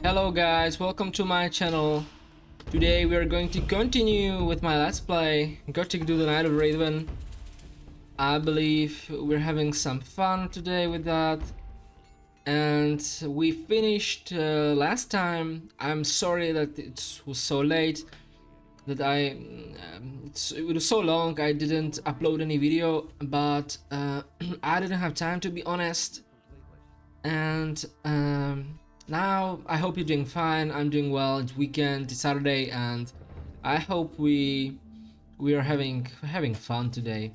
Hello guys, welcome to my channel. Today we are going to continue with my let's play Gothic do the Night of Raven. I believe we're having some fun today with that. And we finished last time. I'm sorry that it was so late, that it was so long I didn't upload any video, but I didn't have time, to be honest. And now I hope you're doing fine. I'm doing well. It's weekend, it's Saturday, and I hope we are having fun today.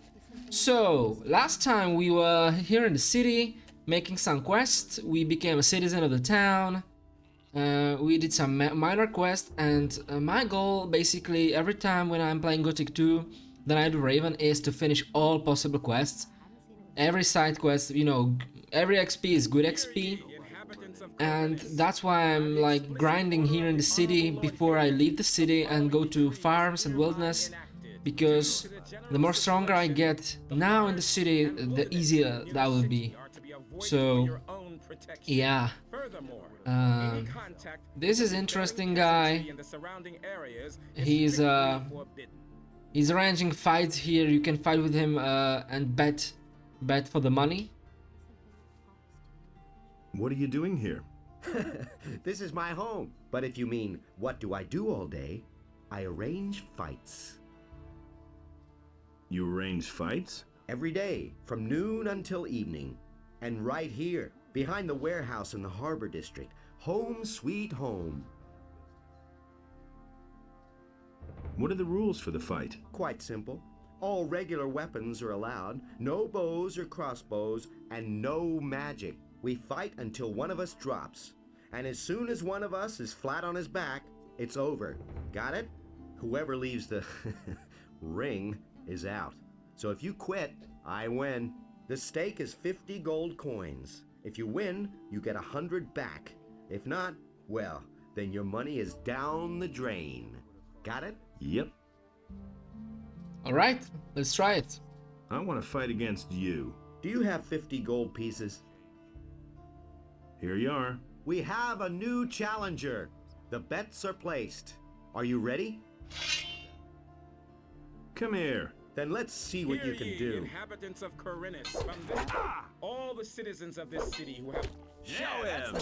So last time we were here in the city making some quests. We became a citizen of the town. We did some minor quests, and my goal basically every time when I'm playing Gothic 2 the Night of Raven is to finish all possible quests. Every side quest, you know, every XP is good XP, and that's why I'm like grinding here in the city before I leave the city and go to farms and wilderness, because the more stronger I get now in the city, the easier that will be. So yeah, um, this is interesting guy. He's arranging fights here. You can fight with him and bet for the money. What are you doing here? This is my home. But if you mean, what do I do all day? I arrange fights. You arrange fights? Every day, from noon until evening. And right here, behind the warehouse in the harbor district. Home sweet home. What are the rules for the fight? Quite simple. All regular weapons are allowed, no bows or crossbows, and no magic. We fight until one of us drops. And as soon as one of us is flat on his back, it's over. Got it? Whoever leaves the ring is out. So if you quit, I win. The stake is 50 gold coins. If you win, you get 100 back. If not, well, then your money is down the drain. Got it? Yep. Alright, let's try it. I want to fight against you. Do you have 50 gold pieces? Here you are. We have a new challenger. The bets are placed. Are you ready? Come here. Then let's see what you can do. Inhabitants of Khorinis, from this all the citizens of this city who have Show him.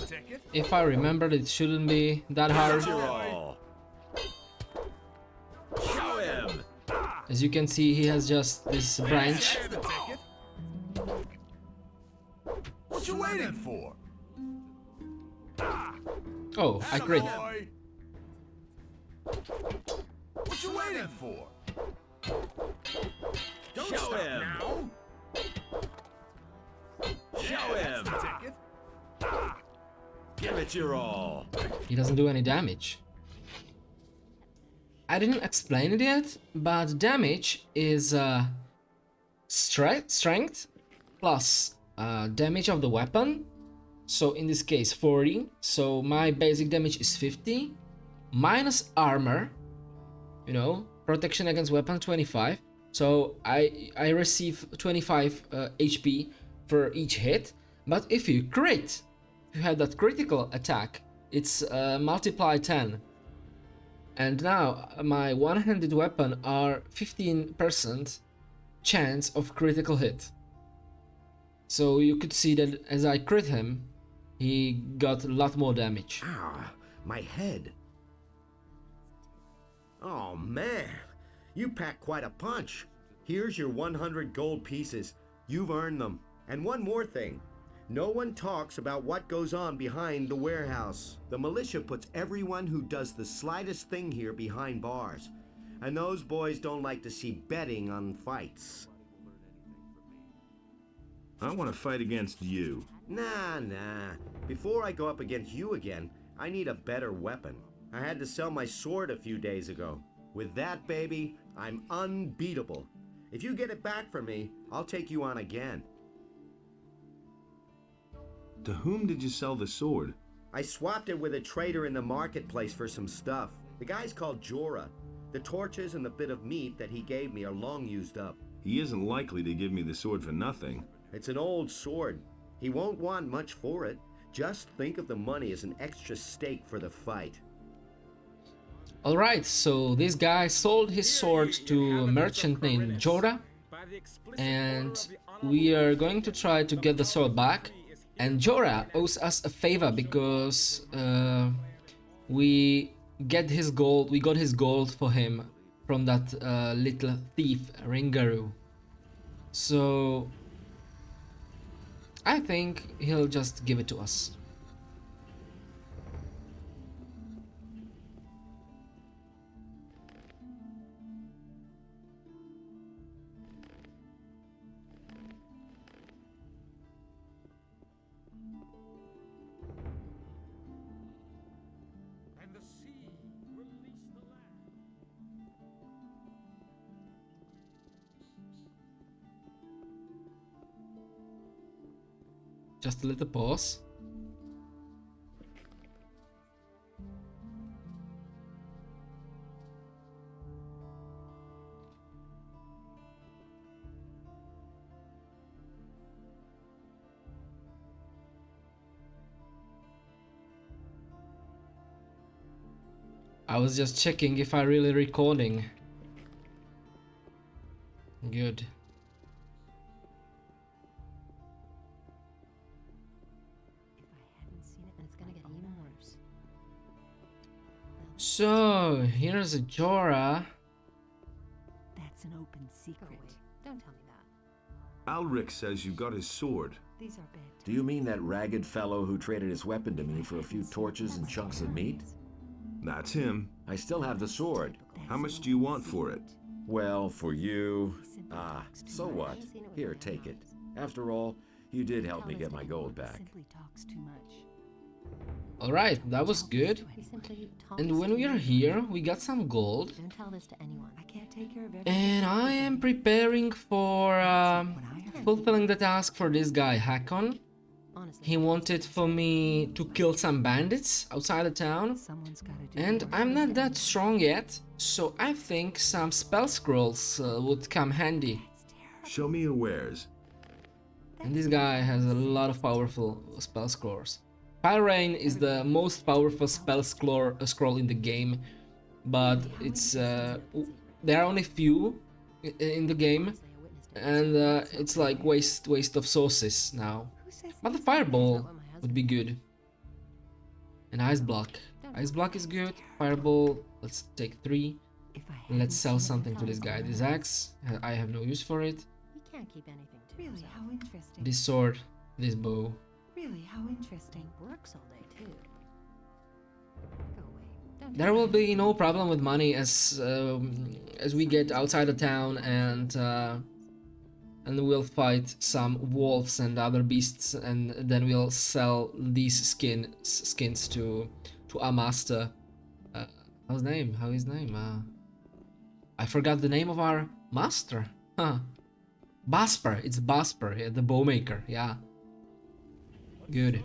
If I remember, it shouldn't be that hard. Show him. As you can see, he has just this branch. What you waiting for? Oh, I crit. What you waiting for? Don't Show stop him. Now. Show him. Give it your all. He doesn't do any damage. I didn't explain it yet, but damage is strength plus damage of the weapon. So in this case 40. So my basic damage is 50 minus armor, you know, protection against weapon 25. So I receive 25 HP for each hit. But if you crit, if you have that critical attack, it's multiply 10. And now my one-handed weapon are 15% chance of critical hit. So you could see that as I crit him, he got a lot more damage. Ah, my head. Oh man, you packed quite a punch. Here's your 100 gold pieces. You've earned them. And one more thing. No one talks about what goes on behind the warehouse. The militia puts everyone who does the slightest thing here behind bars. And those boys don't like to see betting on fights. I want to fight against you. Nah. Before I go up against you again, I need a better weapon. I had to sell my sword a few days ago. With that, baby, I'm unbeatable. If you get it back from me, I'll take you on again. To whom did you sell the sword? I swapped it with a trader in the marketplace for some stuff. The guy's called Jorah. The torches and the bit of meat that he gave me are long used up. He isn't likely to give me the sword for nothing. It's an old sword. He won't want much for it. Just think of the money as an extra stake for the fight. Alright, so this guy sold his sword to a merchant named Jorah, and we are going to try to get the sword back. And Jorah owes us a favor because we got his gold for him from that little thief Ringaru. So I think he'll just give it to us. And the sea release the land. Just a little pause. I was just checking if I really recording. Good. If I hadn't seen it, then it's gonna get even worse. So here's a Jorah. That's an open secret. Don't tell me that. Alric says you got his sword. These are bad. Do you mean that ragged fellow who traded his weapon to me for a few torches and chunks of meat? That's him. I still have the sword. How much do you want for it? Well, for you... so what? Here, take it. After all, you did help me get my gold back. Simply talks too much. Alright, that was good. He simply talks. And when we are here, we got some gold. Don't tell this to anyone. I can't take care of everything. And I am preparing for fulfilling the task for this guy, Hakon. Honestly. He wanted for me to kill some bandits outside the town. Someone's gotta do And the work. I'm not that strong yet, so I think some spell scrolls would come handy. Show me your wares. And this guy has a lot of powerful spell scrolls. Pyrain is the most powerful spell scroll in the game, but it's there are only few in the game, and it's like waste of sources now. But the fireball would be good. And ice block. Ice block is good. Fireball, let's take 3. If I And let's hadn't sell seen it, something to this guy. This axe, I have no use for it. He can't keep anything to Really, himself. how interesting. This sword, this bow. Really, how interesting. Works all day too. Go away. Don't There will be no problem with money as we get outside the town and we'll fight some wolves and other beasts, and then we'll sell these skins to our master. How's his name? I forgot the name of our master. Huh. Basper. It's Basper, yeah, the bowmaker. Yeah. Good.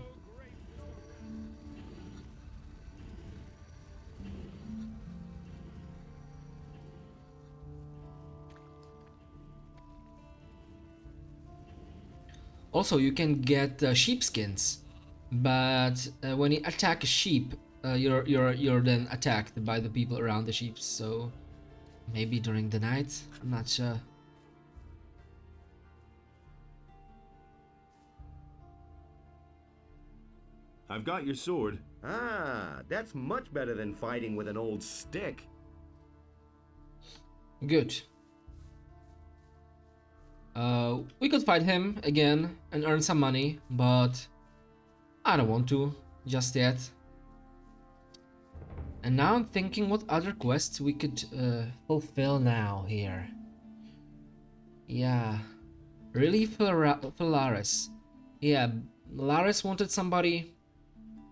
Also, you can get sheepskins, but when you attack a sheep, you're then attacked by the people around the sheep. So maybe during the night, I'm not sure. I've got your sword. Ah, that's much better than fighting with an old stick. Good. We could fight him again and earn some money, but I don't want to just yet. And now I'm thinking what other quests we could fulfill now here. Yeah, really for Laris. Yeah, Laris wanted somebody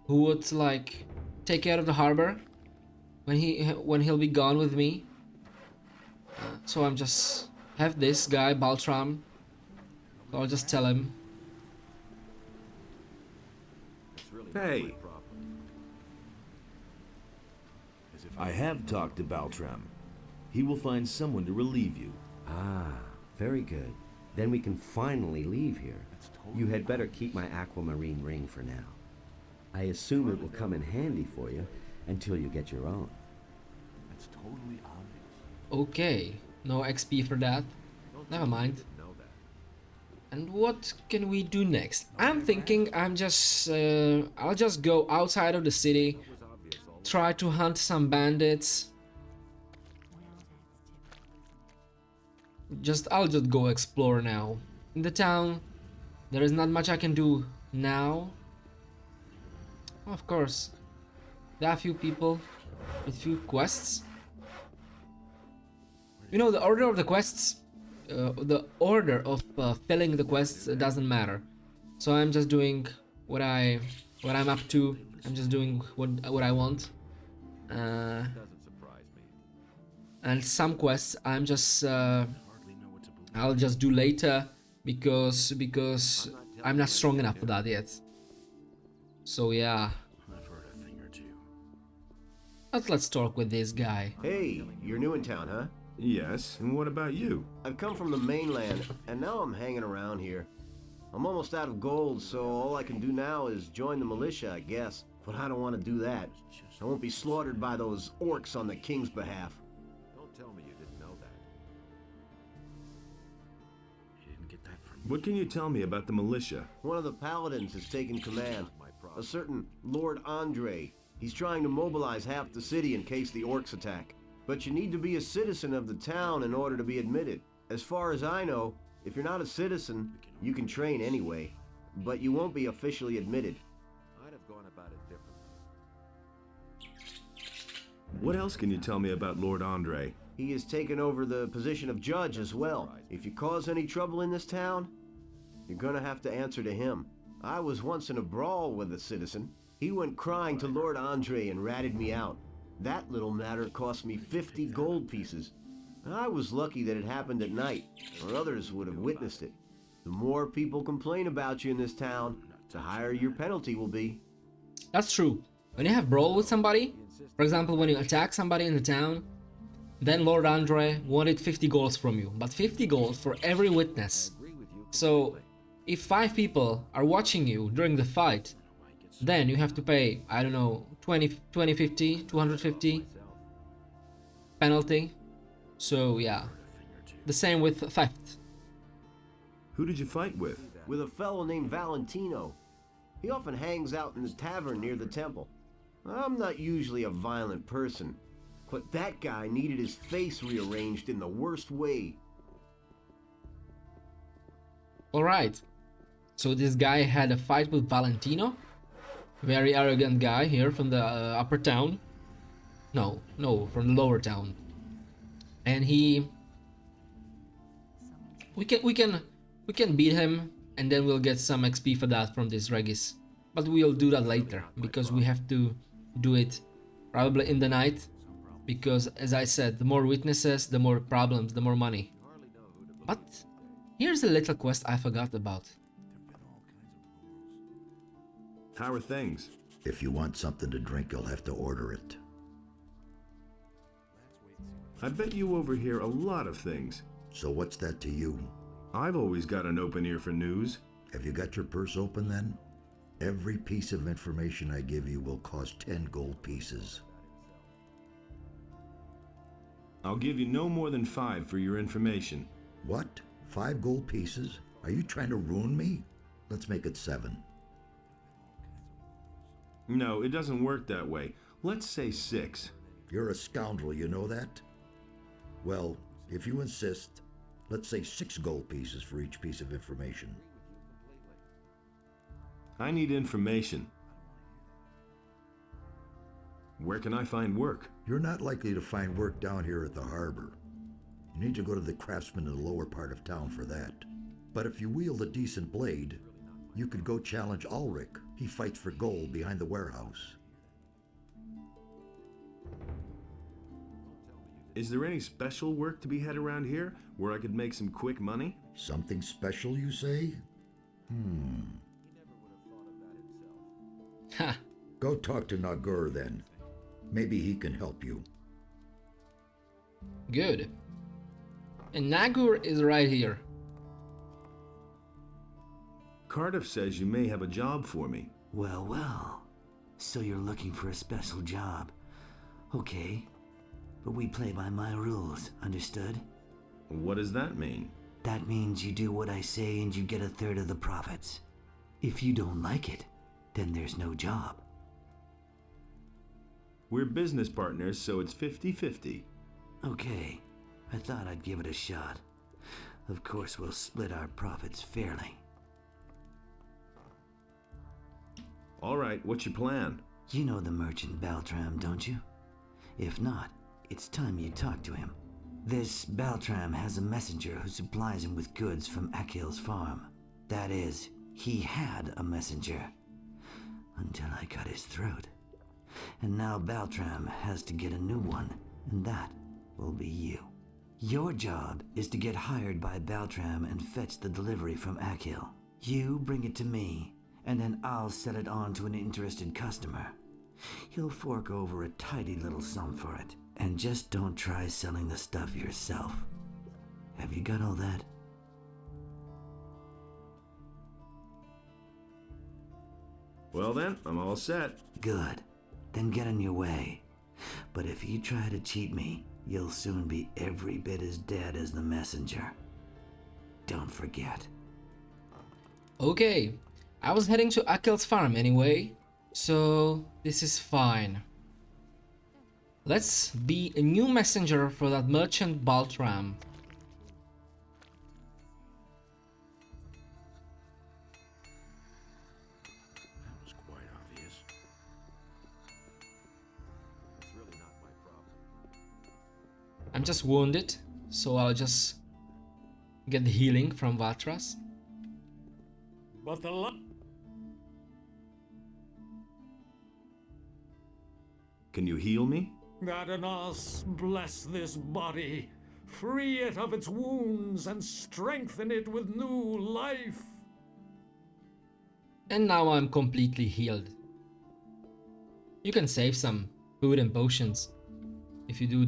who would like take care of the harbor when he'll be gone with me. So I'm just have this guy Baltram. So I'll just tell him. Hey, I have talked to Baltram. He will find someone to relieve you. Ah, very good. Then we can finally leave here. You had better keep my aquamarine ring for now. I assume it will come in handy for you until you get your own. That's totally obvious. Okay, no XP for that. Never mind. And what can we do next? I'm thinking I'll just go outside of the city, try to hunt some bandits. I'll just go explore now. In the town, there is not much I can do now. Of course, there are a few people with few quests. You know, the order of the quests, the order of filling the quests doesn't matter. So I'm just doing what I'm up to. I'm just doing what I want. Doesn't surprise me. And some quests I'll just do later because I'm not strong enough for that yet. So yeah. I've heard a thing or two. Let's talk with this guy. Hey, you're new in town, huh? Yes, and what about you? I've come from the mainland, and now I'm hanging around here. I'm almost out of gold, so all I can do now is join the militia, I guess. But I don't want to do that. I won't be slaughtered by those orcs on the king's behalf. Don't tell me you didn't know that. You didn't get that from me. What can you tell me about the militia? One of the paladins has taken command. A certain Lord Andre. He's trying to mobilize half the city in case the orcs attack. But you need to be a citizen of the town in order to be admitted. As far as I know, if you're not a citizen, you can train anyway. But you won't be officially admitted. I'd have gone about it differently. What else can you tell me about Lord Andre? He has taken over the position of judge as well. If you cause any trouble in this town, you're gonna have to answer to him. I was once in a brawl with a citizen. He went crying to Lord Andre and ratted me out. That little matter cost me 50 gold pieces. I was lucky that it happened at night, or others would have witnessed it. The more people complain about you in this town, the higher your penalty will be. That's true. When you have brawl with somebody, for example, when you attack somebody in the town, then Lord Andre wanted 50 golds from you, but 50 gold for every witness. So, if 5 people are watching you during the fight, then you have to pay, I don't know, 50, 250 penalty. So yeah, the same with theft. Who did you fight with? With a fellow named Valentino. He often hangs out in the tavern near the temple. I'm not usually a violent person, but that guy needed his face rearranged in the worst way. Alright, so this guy had a fight with Valentino? Very arrogant guy here from the upper town. No, from the lower town. And we can beat him, and then we'll get some XP for that from this Regis. But we'll do that later, because we have to do it probably in the night. Because as I said, the more witnesses, the more problems, the more money. But here's a little quest I forgot about. How are things? If you want something to drink, you'll have to order it. I bet you overhear a lot of things. So what's that to you? I've always got an open ear for news. Have you got your purse open then? Every piece of information I give you will cost 10 gold pieces. I'll give you no more than 5 for your information. What? 5 gold pieces? Are you trying to ruin me? Let's make it 7. No, it doesn't work that way. Let's say 6. You're a scoundrel, you know that? Well, if you insist, let's say 6 gold pieces for each piece of information. I need information. Where can I find work? You're not likely to find work down here at the harbor. You need to go to the craftsman in the lower part of town for that. But if you wield a decent blade, you could go challenge Ulrich. He fights for gold behind the warehouse. Is there any special work to be had around here where I could make some quick money? Something special, you say? Ha! Go talk to Nagur then. Maybe he can help you. Good. And Nagur is right here. Cardiff says you may have a job for me. Well, well. So you're looking for a special job. Okay. But we play by my rules, understood? What does that mean? That means you do what I say and you get a third of the profits. If you don't like it, then there's no job. We're business partners, so it's 50-50. Okay. I thought I'd give it a shot. Of course, we'll split our profits fairly. All right, what's your plan? You know the merchant Baltram, don't you? If not, it's time you talk to him. This Baltram has a messenger who supplies him with goods from Akil's farm. That is, he had a messenger. Until I cut his throat. And now Baltram has to get a new one, and that will be you. Your job is to get hired by Baltram and fetch the delivery from Akil. You bring it to me, and then I'll sell it on to an interested customer. He'll fork over a tidy little sum for it. And just don't try selling the stuff yourself. Have you got all that? Well then, I'm all set. Good. Then get on your way. But if you try to cheat me, you'll soon be every bit as dead as the messenger. Don't forget. Okay, I was heading to Akil's farm anyway, so this is fine. Let's be a new messenger for that merchant Baltram. That was quite obvious. It's really not my problem. I'm just wounded, so I'll just get the healing from Vatras. But the Can you heal me? Adanos, bless this body. Free it of its wounds and strengthen it with new life. And now I'm completely healed. You can save some food and potions if you do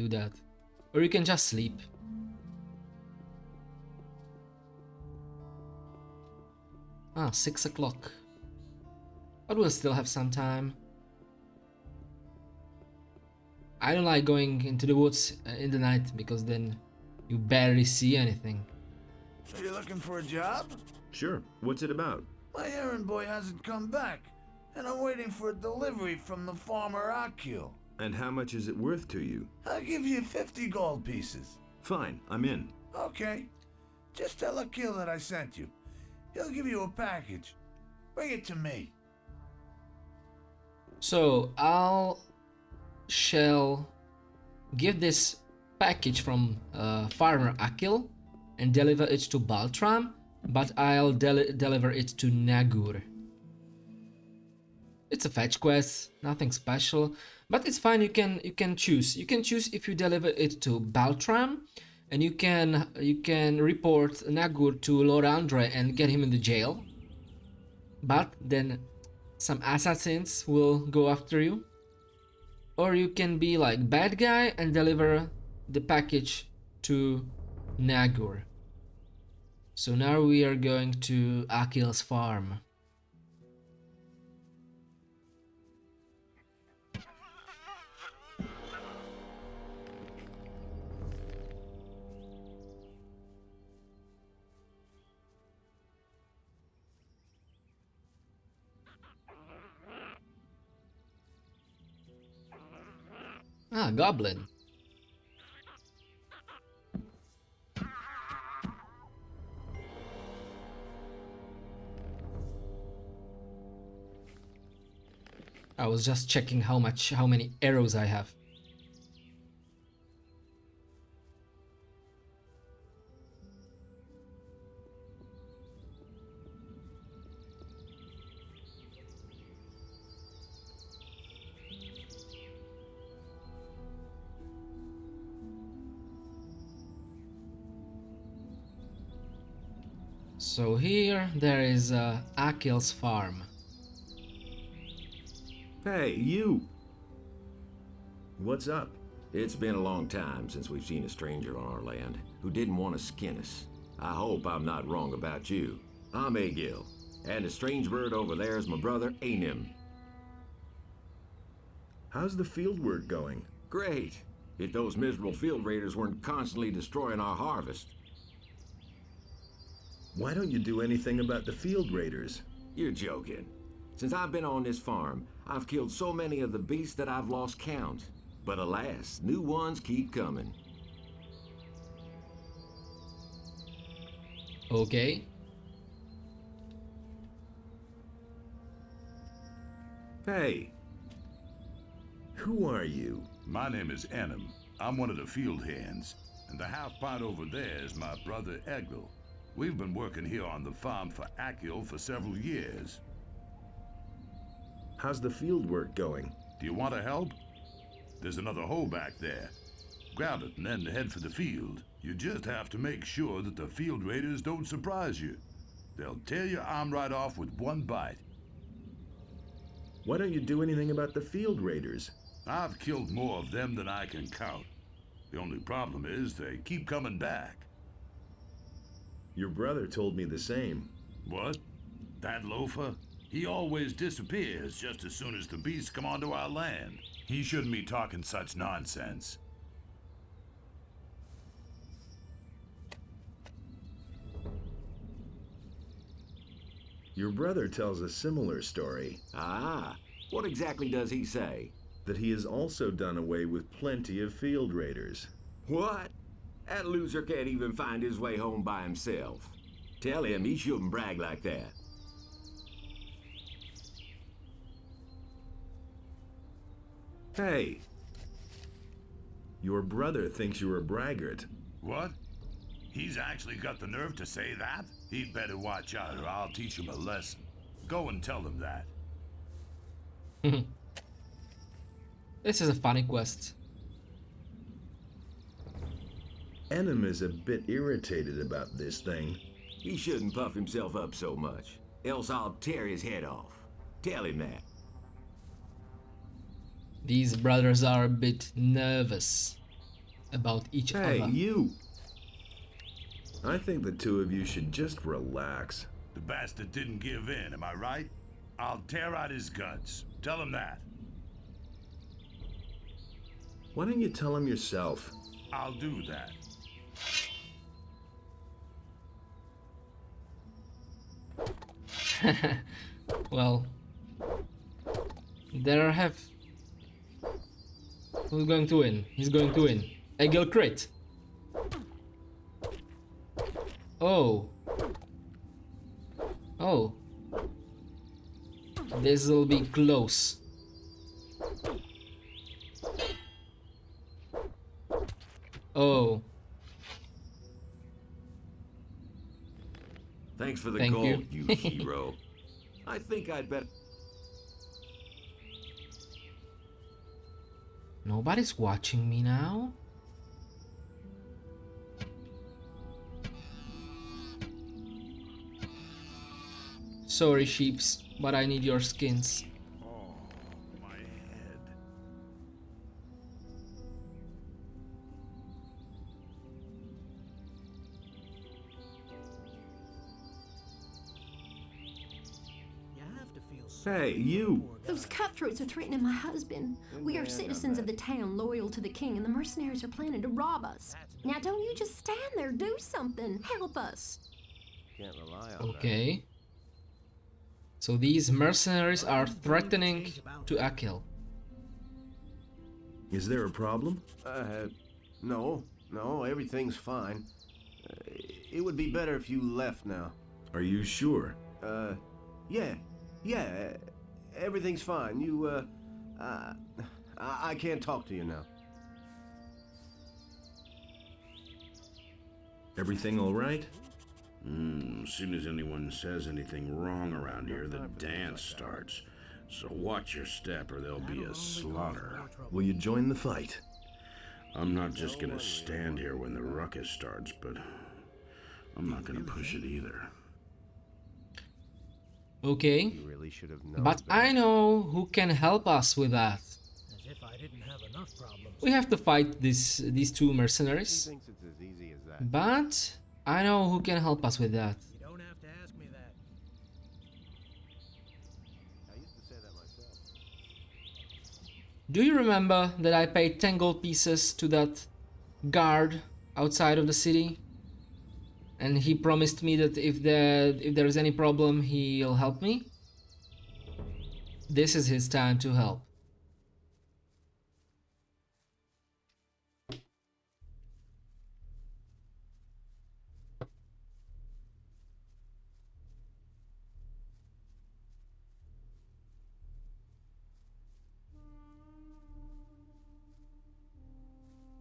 that. Or you can just sleep. Ah, 6 o'clock. But we'll still have some time. I don't like going into the woods in the night because then you barely see anything. So you're looking for a job? Sure. What's it about? My errand boy hasn't come back, and I'm waiting for a delivery from the farmer Akil. And how much is it worth to you? I'll give you 50 gold pieces. Fine, I'm in. Okay. Just tell Akil that I sent you. He'll give you a package. Bring it to me. So shall give this package from farmer Akil and deliver it to Baltram, but I'll deliver it to Nagur. It's a fetch quest, nothing special, but it's fine. You can choose. You can choose if you deliver it to Baltram, and you can report Nagur to Lord Andre and get him in the jail. But then some assassins will go after you. Or you can be like bad guy and deliver the package to Nagur. So now we are going to Akil's farm. Ah, goblin. I was just checking how many arrows I have. So here there is Akil's farm. Hey, you! What's up? It's been a long time since we've seen a stranger on our land who didn't want to skin us. I hope I'm not wrong about you. I'm Egil, and the strange bird over there is my brother, Anim. How's the field work going? Great. If those miserable field raiders weren't constantly destroying our harvest. Why don't you do anything about the field raiders? You're joking. Since I've been on this farm, I've killed so many of the beasts that I've lost count. But alas, new ones keep coming. Okay. Hey. Who are you? My name is Enem. I'm one of the field hands. And the half-pint over there is my brother Egil. We've been working here on the farm for Akil for several years. How's the field work going? Do you want to help? There's another hole back there. Grab it and then head for the field. You just have to make sure that the field raiders don't surprise you. They'll tear your arm right off with one bite. Why don't you do anything about the field raiders? I've killed more of them than I can count. The only problem is they keep coming back. Your brother told me the same. What? That loafer? He always disappears just as soon as the beasts come onto our land. He shouldn't be talking such nonsense. Your brother tells a similar story. Ah, what exactly does he say? That he has also done away with plenty of field raiders. What? That loser can't even find his way home by himself. Tell him he shouldn't brag like that. Hey. Your brother thinks you're a braggart. What? He's actually got the nerve to say that? He'd better watch out or I'll teach him a lesson. Go and tell him that. This is a funny quest. Enem is a bit irritated about this thing. He shouldn't puff himself up so much, else I'll tear his head off. Tell him that. These brothers are a bit nervous about each other. Hey, you! I think the two of you should just relax. The bastard didn't give in, am I right? I'll tear out his guts. Tell him that. Why don't you tell him yourself? I'll do that. Well, there I have. Who's going to win? He's going to win. Egil crit. Oh. Oh. This will be close. Oh. Thanks for the Thank gold, you. you hero. I think I'd better... Nobody's watching me now. Sorry, sheeps, but I need your skins. Oh, my head. Hey, you! Those cutthroats are threatening my husband. We are citizens of the town, loyal to the king, and the mercenaries are planning to rob us. Now don't you just stand there, do something. Help us. Can't rely on Okay. So these mercenaries are threatening to Akil. Is there a problem? No, everything's fine. It would be better if you left now. Are you sure? Yeah, everything's fine. I can't talk to you now. Everything all right? As soon as anyone says anything wrong around here, the dance starts. So watch your step or there'll be a slaughter. Will you join the fight? I'm not just gonna stand here when the ruckus starts, but I'm not gonna push it either. Okay. You really should have known But better. I know who can help us with that. As if I didn't have enough problems. We have to fight these two He mercenaries. thinks it's as easy as that. But I know who can help us with that. You don't have to ask me that. I used to say that myself. Do you remember that I paid 10 gold pieces to that guard outside of the city? And he promised me that if there's any problem, he'll help me? This is his time to help.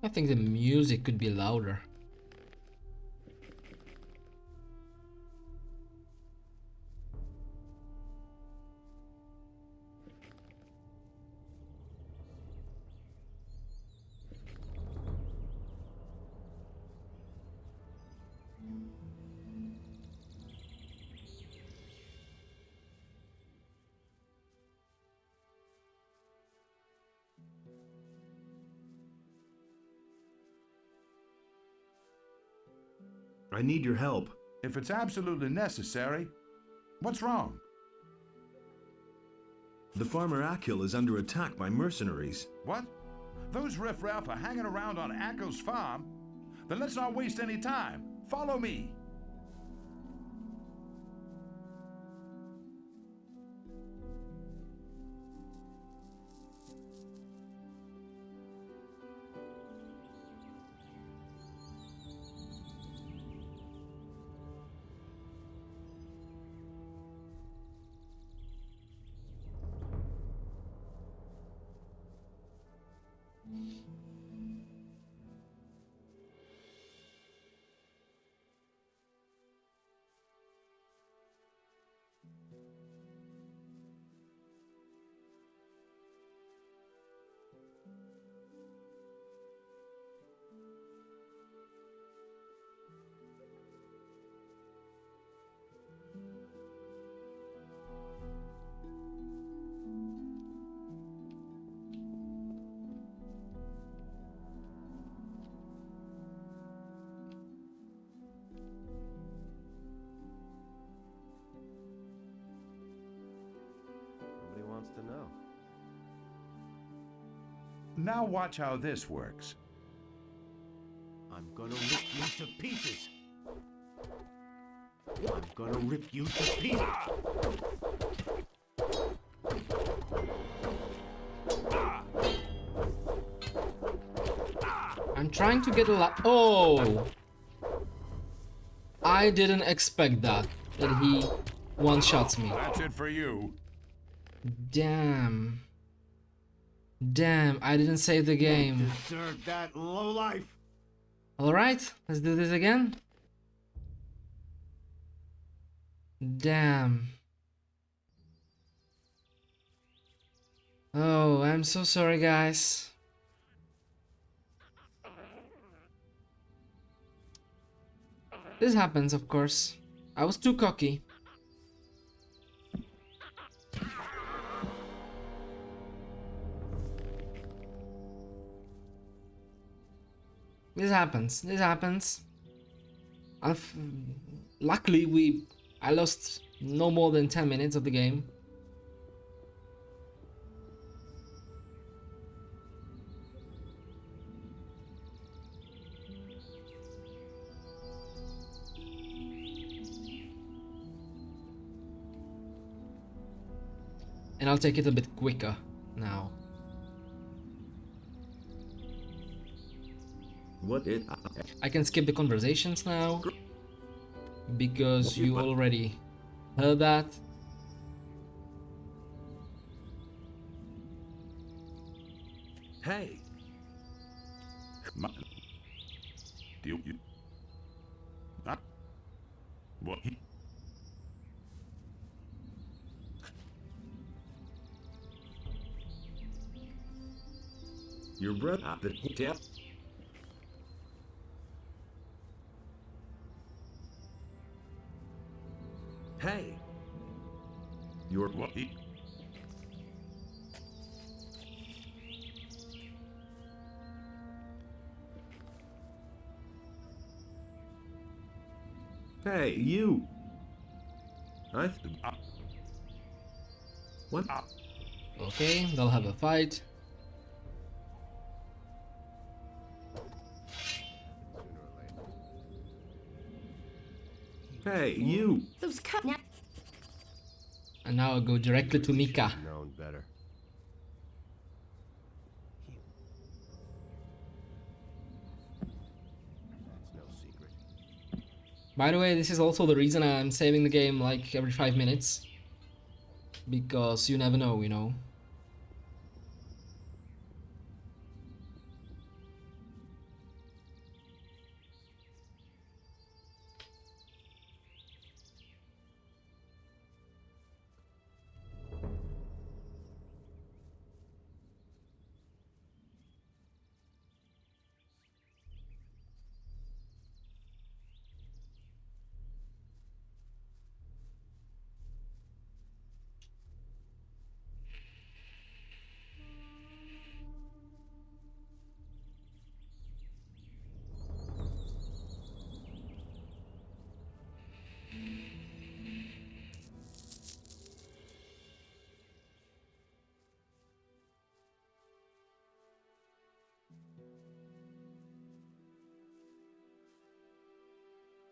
I think the music could be louder. I need your help. If it's absolutely necessary, what's wrong? The farmer Akil is under attack by mercenaries. What? Those riffraff are hanging around on Akil's farm? Then let's not waste any time. Follow me. Nobody wants to know. Now watch how this works. I'm gonna rip you to pieces. I'm gonna rip you to pieces. I'm trying to get a lot. Oh! I didn't expect that he one-shots me. That's it for you. Damn. Damn, I didn't save the game. Deserve that lowlife. Alright, let's do this again. Damn. Oh, I'm so sorry, guys. This happens, of course. I was too cocky. This happens. This happens. Luckily, I lost no more than 10 minutes of the game. And I'll take it a bit quicker now. What it? I can skip the conversations now because you already heard that. Hey. You. Ah. What? Your brother. Tell. Hey. Your what? Hey, you. What? Okay, they'll have a fight. Hey, you! Those cut now. And now I'll go directly to Mika. Known better. That's no secret. By the way, this is also the reason I'm saving the game like every 5 minutes. Because you never know, you know.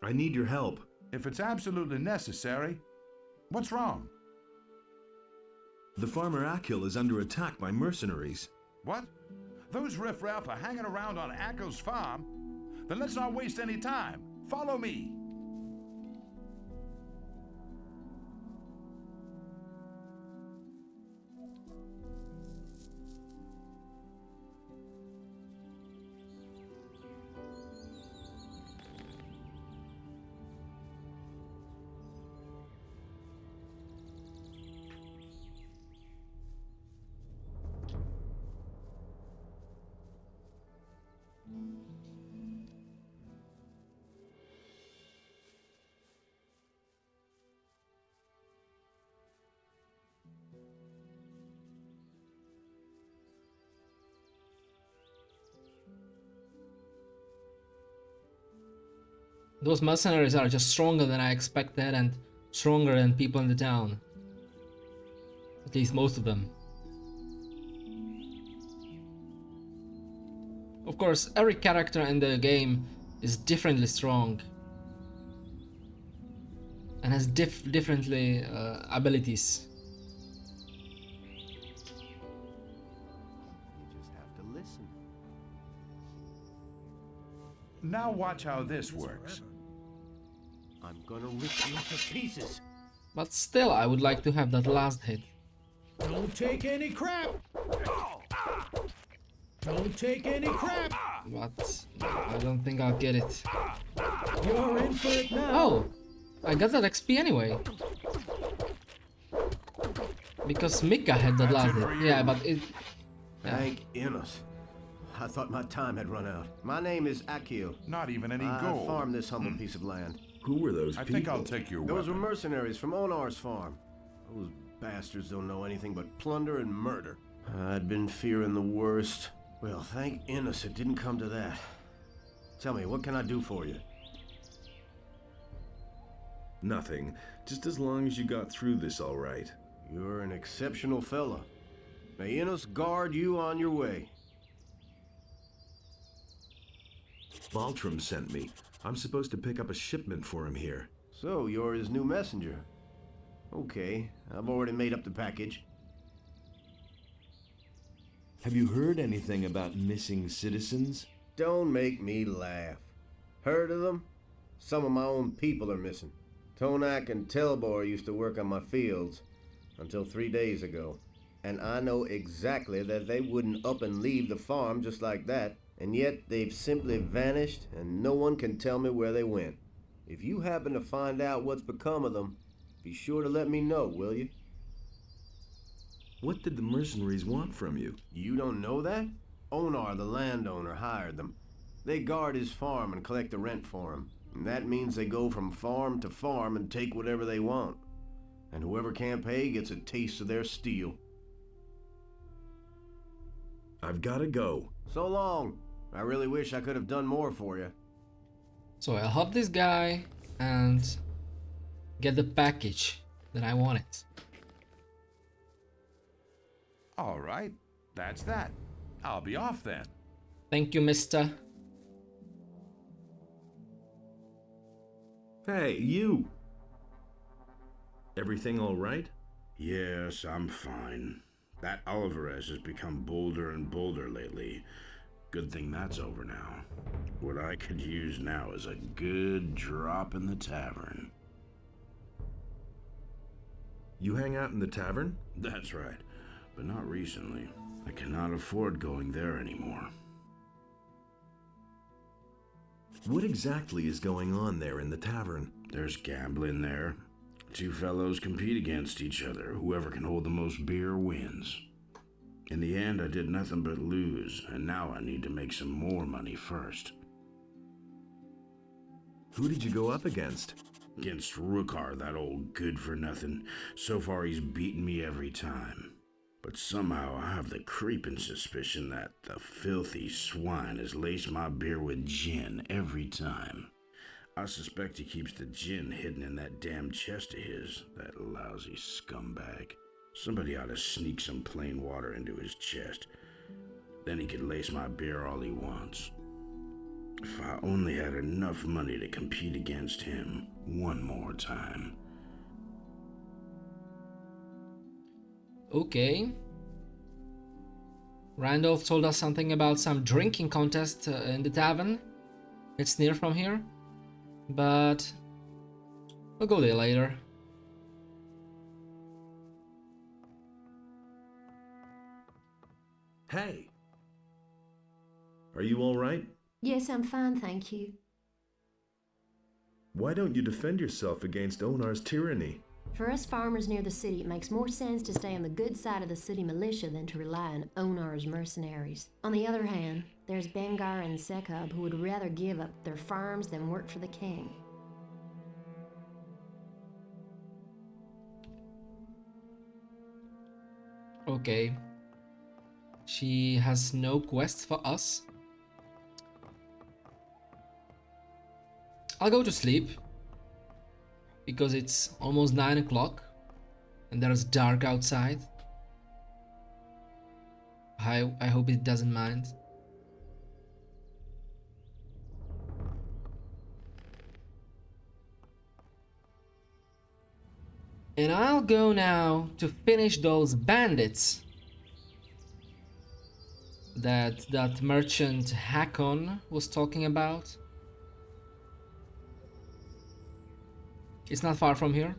I need your help. If it's absolutely necessary, what's wrong? The farmer Akil is under attack by mercenaries. What? Those riffraff are hanging around on Akil's farm? Then let's not waste any time. Follow me. Those mercenaries are just stronger than I expected and stronger than people in the town. At least most of them. Of course, every character in the game is differently strong. And has differently abilities. You just have to listen. Now watch how this works. I'm gonna rip you to pieces. But still, I would like to have that last hit. Don't take any crap! Don't take any crap! But I don't think I'll get it. You're in for it now! Oh! I got that XP anyway. Because Mika had that last hit. Yeah, but it... Yeah. Thank Innos. I thought my time had run out. My name is Akil. Not even any I gold. farm this humble piece of land. Who were those I people? think I'll take your Those were weapon. mercenaries from Onar's farm. Those bastards don't know anything but plunder and murder. I'd been fearing the worst. Well, thank Innos it didn't come to that. Tell me, what can I do for you? Nothing. Just as long as you got through this all right. You're an exceptional fella. May Innos guard you on your way. Baltram sent me. I'm supposed to pick up a shipment for him here. So, you're his new messenger. Okay, I've already made up the package. Have you heard anything about missing citizens? Don't make me laugh. Heard of them? Some of my own people are missing. Tonak and Telbor used to work on my fields until 3 days ago. And I know exactly that they wouldn't up and leave the farm just like that. And yet they've simply vanished and no one can tell me where they went. If you happen to find out what's become of them, be sure to let me know, will you? What did the mercenaries want from you? You don't know that? Onar, the landowner, hired them. They guard his farm and collect the rent for him. And that means they go from farm to farm and take whatever they want. And whoever can't pay gets a taste of their steel. I've gotta go. So long. I really wish I could have done more for you. So I'll help this guy and get the package that I wanted. All right, that's that. I'll be off then. Thank you, mister. Hey, you! Everything all right? Yes, I'm fine. That Alvarez has become bolder and bolder lately. Good thing that's over now. What I could use now is a good drop in the tavern. You hang out in the tavern? That's right, but not recently. I cannot afford going there anymore. What exactly is going on there in the tavern? There's gambling there. Two fellows compete against each other. Whoever can hold the most beer wins. In the end, I did nothing but lose, and now I need to make some more money first. Who did you go up against? Against Rookar, that old good-for-nothing. So far, he's beaten me every time. But somehow I have the creeping suspicion that the filthy swine has laced my beer with gin every time. I suspect he keeps the gin hidden in that damn chest of his, that lousy scumbag. Somebody ought to sneak some plain water into his chest. Then he could lace my beer all he wants. If I only had enough money to compete against him one more time. Okay. Randolph told us something about some drinking contest in the tavern. It's near from here, but we'll go there later. Hey! Are you all right? Yes, I'm fine, thank you. Why don't you defend yourself against Onar's tyranny? For us farmers near the city, it makes more sense to stay on the good side of the city militia than to rely on Onar's mercenaries. On the other hand, there's Bengar and Sekub who would rather give up their farms than work for the king. Okay. She has no quests for us. I'll go to sleep because it's almost 9 o'clock and there's dark outside. I hope it doesn't mind. And I'll go now to finish those bandits that merchant Hakon was talking about. It's not far from here.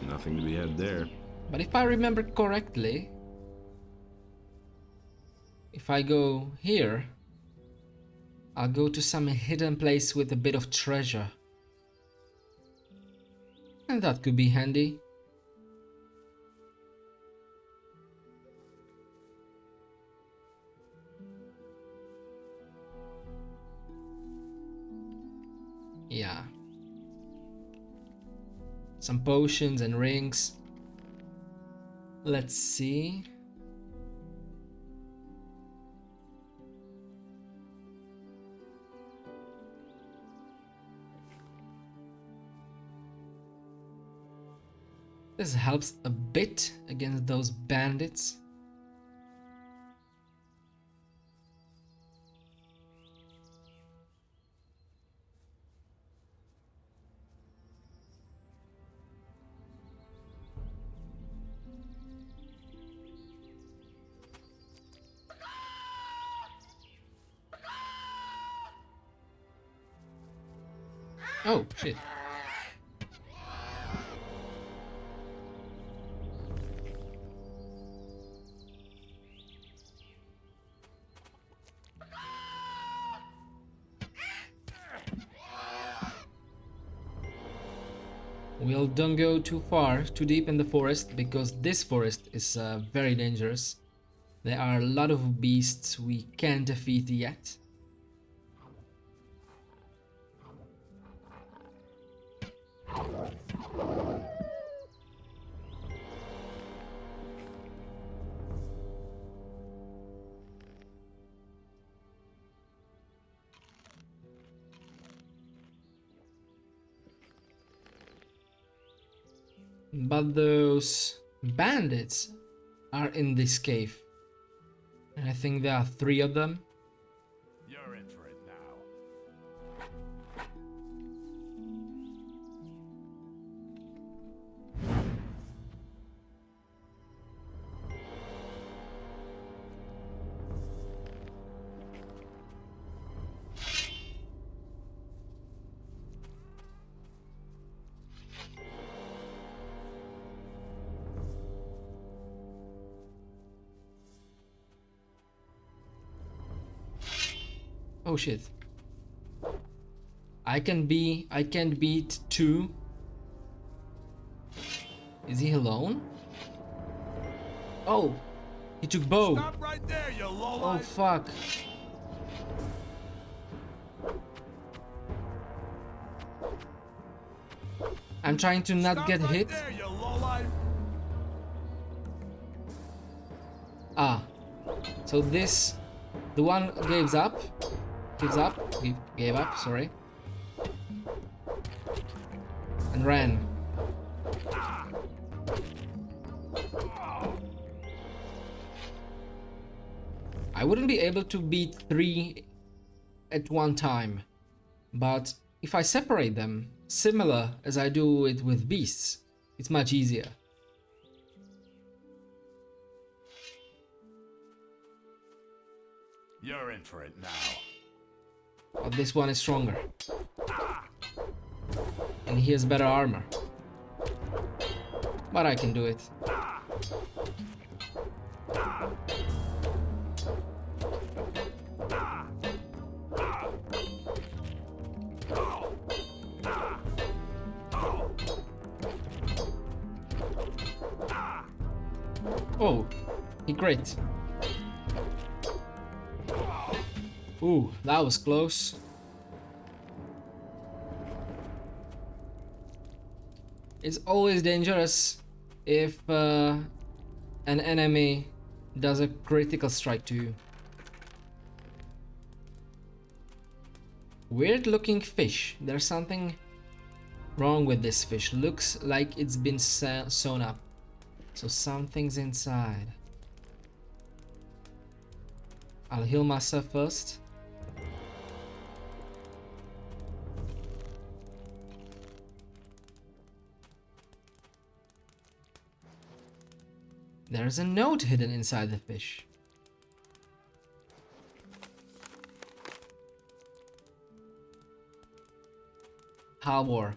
Nothing to be had there. But if I remember correctly, if I go here, I'll go to some hidden place with a bit of treasure. And that could be handy. Yeah. Some potions and rings. Let's see. This helps a bit against those bandits. Oh, shit. We'll don't go too far, too deep in the forest, because this forest is very dangerous. There are a lot of beasts we can't defeat yet. But those bandits are in this cave. And I think there are 3 of them. You're in for it now. Oh shit. I can't beat 2. Is he alone? Oh, he took bow. Stop right there, you Oh lowlife. fuck. I'm trying to not get right hit. there, you lowlife. Ah, so this, the one gave up, gave up, sorry, and ran. I wouldn't be able to beat 3 at one time, but if I separate them, similar as I do it with beasts, it's much easier. You're in for it now. But this one is stronger. And he has better armor. But I can do it. Oh, he crit. Ooh, that was close. It's always dangerous if an enemy does a critical strike to you. Weird looking fish. There's something wrong with this fish. Looks like it's been sewn up. So something's inside. I'll heal myself first. There's a note hidden inside the fish. Halvor.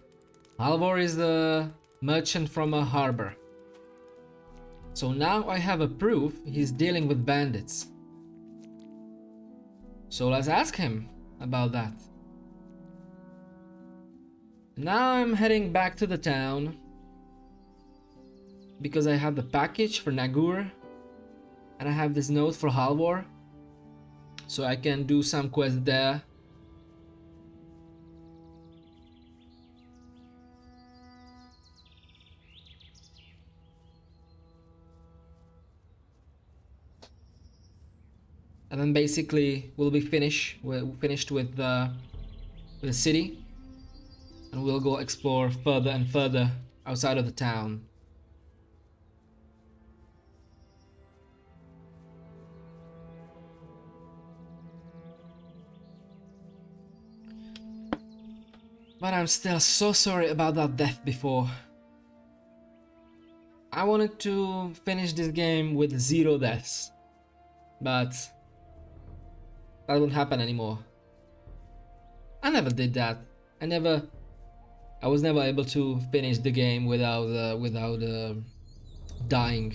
Halvor is the merchant from a harbor. So now I have a proof he's dealing with bandits. So let's ask him about that. Now I'm heading back to the town because I have the package for Nagur and I have this note for Halvor, so I can do some quest there. And then basically we'll be finished with the city, and we'll go explore further and further outside of the town. But I'm still so sorry about that death before. I wanted to finish this game with 0 deaths, but that won't happen anymore. I never did that. I was never able to finish the game without dying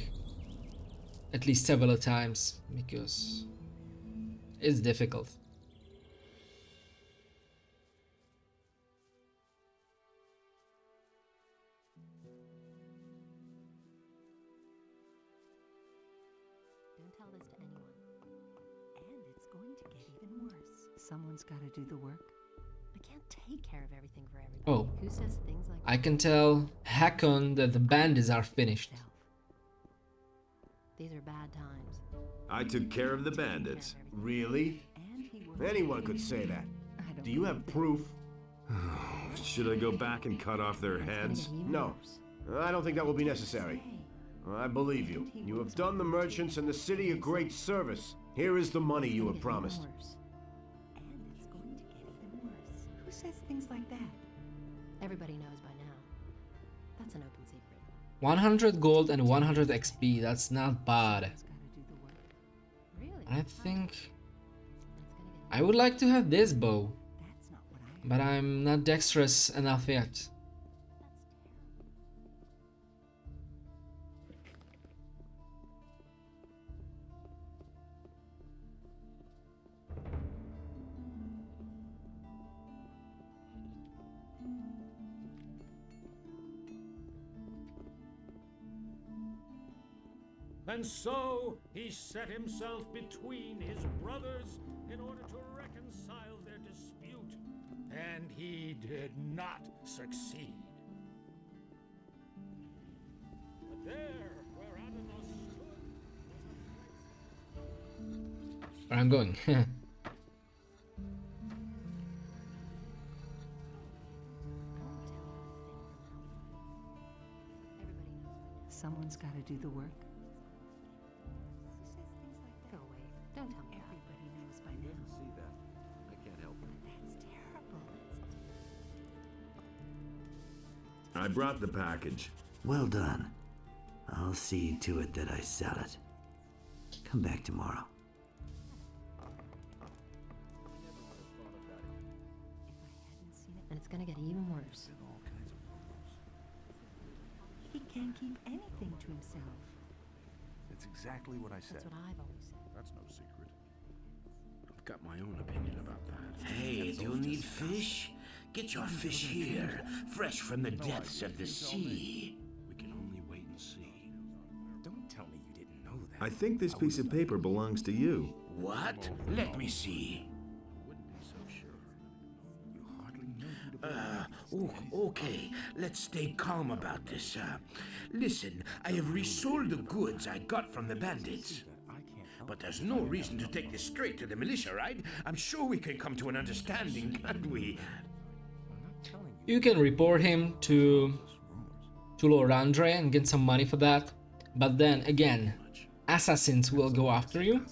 at least several times because it's difficult. Don't tell this to anyone. And it's going to get even worse. Someone's got to do the work. I can't take care of everything for everybody. Oh, Who says things like I can tell Hakon that the bandits are finished. these are bad times? I took care of the bandits. Really? Anyone could say that. Do you have proof? Should I go back and cut off their heads? No. I don't think that will be necessary. I believe you. You have done the merchants and the city a great service. Here is the money you have promised. And it's going to get even worse. Who says things like that? Everybody knows by now. That's an open secret. 100 gold and 100 XP, that's not bad. I think I would like to have this bow, but I'm not dexterous enough yet. And so he set himself between his brothers in order to reconcile their dispute, and he did not succeed. But there, where Adanos stood, Where I'm going. Someone's got to do the work. Go away. Don't tell me. Everybody knows by now. See that? I can't help it. That's terrible. I brought the package. Well done. I'll see to it that I sell it. Come back tomorrow. And it's gonna get even worse. He can't keep anything to himself. It's exactly what I said. That's what I've always said. That's no secret. I've got my own opinion about that. Hey, do you need fish? Get your fish here, fresh from the depths of the sea. We can only wait and see. Don't tell me you didn't know that. I think this piece of paper belongs to you. What? Let me see. Okay, let's stay calm about this. Listen, I have resold the goods I got from the bandits. But there's no reason to take this straight to the militia, right? I'm sure we can come to an understanding, can't we? You can report him to Lord Andre and get some money for that. But then again, assassins will go after you.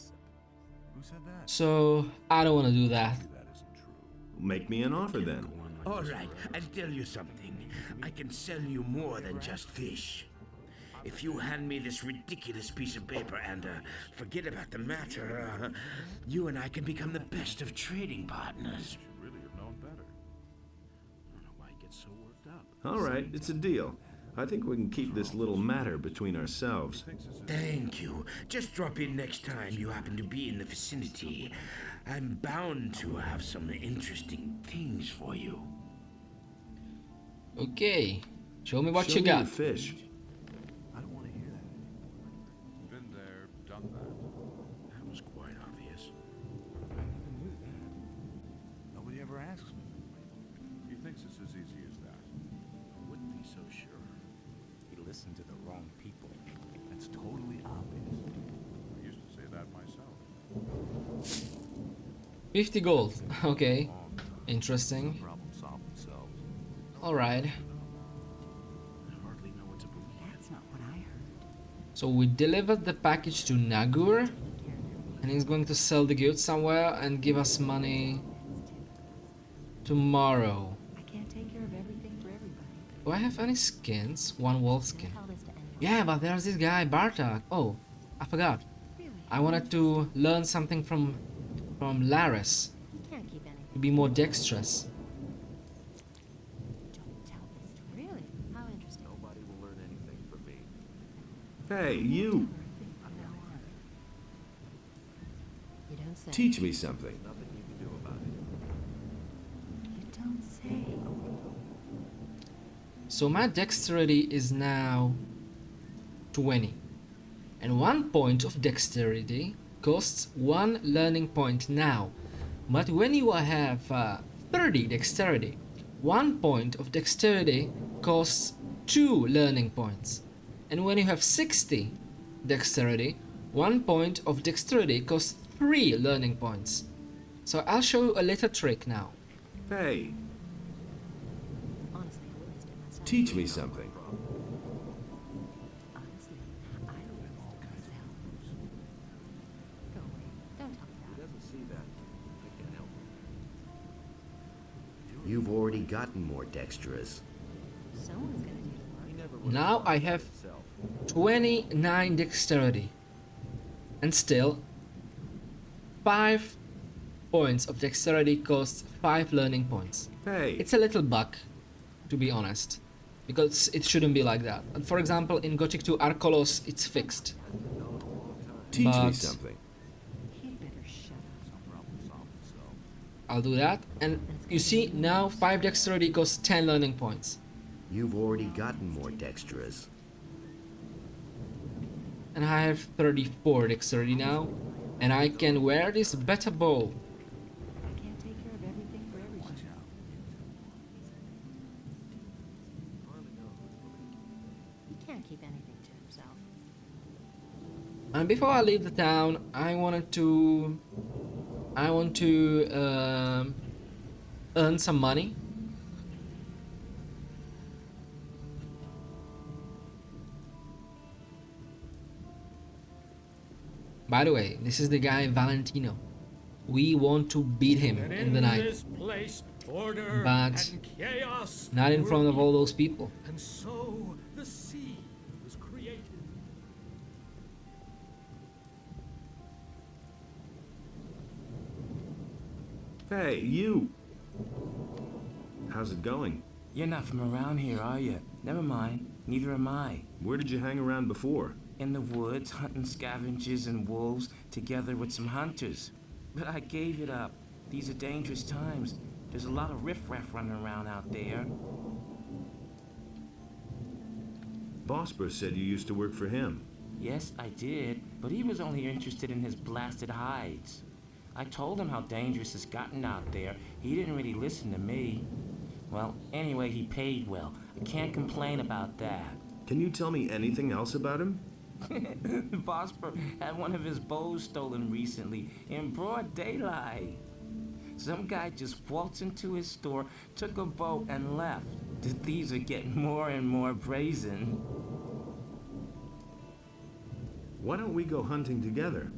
So I don't want to do that. Make me an offer then. All right, I'll tell you something. I can sell you more than just fish. If you hand me this ridiculous piece of paper and forget about the matter, you and I can become the best of trading partners. Really have known better. I don't know why he gets so worked up. All right, it's a deal. I think we can keep this little matter between ourselves. Thank you. Just drop in next time you happen to be in the vicinity. I'm bound to have some interesting things for you. Okay, show me what Show you me got. the fish. I don't want to hear that. Been there, done that. That was quite obvious. I never knew that. Nobody ever asks me. He thinks it's as easy as that. I wouldn't be so sure. He listened to the wrong people. It's totally obvious. I used to say that myself. 50 gold. Okay, interesting. Problem solved themselves. Alright. I hardly know what to believe. That's not what I heard. So we delivered the package to Nagur, and he's going to sell the goods somewhere and give us money tomorrow. I can't take care of everything for everybody. Do I have any skins? One wolf skin. Tell this to anyone. Yeah, but there's this guy, Bartok. Oh, I forgot. I wanted to learn something from Laris He can't keep anything. to be more dexterous. Don't tell this to him. Really? How interesting. Nobody will learn anything from me. Hey, you! You don't say. Teach me something. Nothing you can do about it. You don't say. So my dexterity is now 20. And 1 point of dexterity costs 1 learning point now. But when you have 30 dexterity, 1 point of dexterity costs 2 learning points. And when you have 60 dexterity, 1 point of dexterity costs 3 learning points. So I'll show you a little trick now. Hey, Honestly, I witnessed it myself. teach me something. You've already gotten more dexterous. Someone's gonna do the work. Now I have 29 dexterity. And still, 5 points of dexterity costs 5 learning points. Hey! It's a little bug, to be honest. Because it shouldn't be like that. And for example, in Gothic 2 Arcolos, it's fixed. Teach me But something. He'd better shut up. I'll do that. And you see, now 5 dexterity costs 10 learning points. You've already gotten more dexterous. And I have 34 dexterity now. And I can wear this better bow. I can't take care of everything for everyone. He can't keep anything to himself. And before I leave the town, I want to earn some money. By the way, this is the guy Valentino. We want to beat him in the night, This place, order but and chaos not in will front of be. all those people. And so the sea was created. Hey, you! How's it going? You're not from around here, are you? Never mind. Neither am I. Where did you hang around before? In the woods, hunting scavengers and wolves, together with some hunters. But I gave it up. These are dangerous times. There's a lot of riffraff running around out there. Bosper said you used to work for him. Yes, I did, but he was only interested in his blasted hides. I told him how dangerous it's gotten out there. He didn't really listen to me. Well, anyway, he paid well. I can't complain about that. Can you tell me anything else about him? Bosper had one of his bows stolen recently in broad daylight. Some guy just waltzed into his store, took a bow, and left. The thieves are getting more and more brazen. Why don't we go hunting together?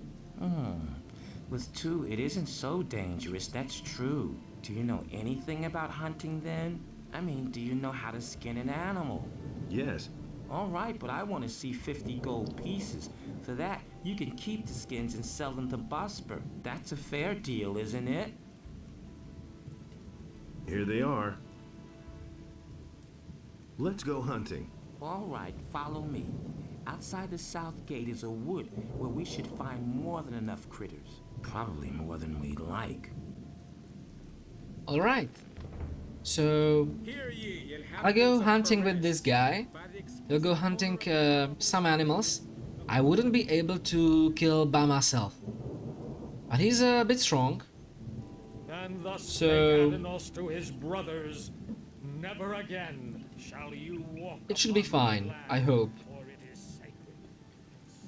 With two, it isn't so dangerous, that's true. Do you know anything about hunting then? I mean, do you know how to skin an animal? Yes. All right, but I want to see 50 gold pieces. For that, you can keep the skins and sell them to Bosper. That's a fair deal, isn't it? Here they are. Let's go hunting. All right, follow me. Outside the south gate is a wood where we should find more than enough critters. Probably more than we'd like. Alright. So I'll go hunting with this guy. He'll go hunting some animals. I wouldn't be able to kill by myself. But he's a bit strong. And thus So- spake Adanos to his brothers, never again shall you walk It should be upon my fine, land, I hope. for it is sacred.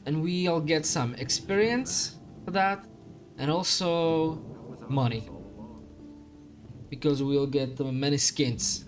And we'll get some experience for that. And also money. Because we'll get many skins.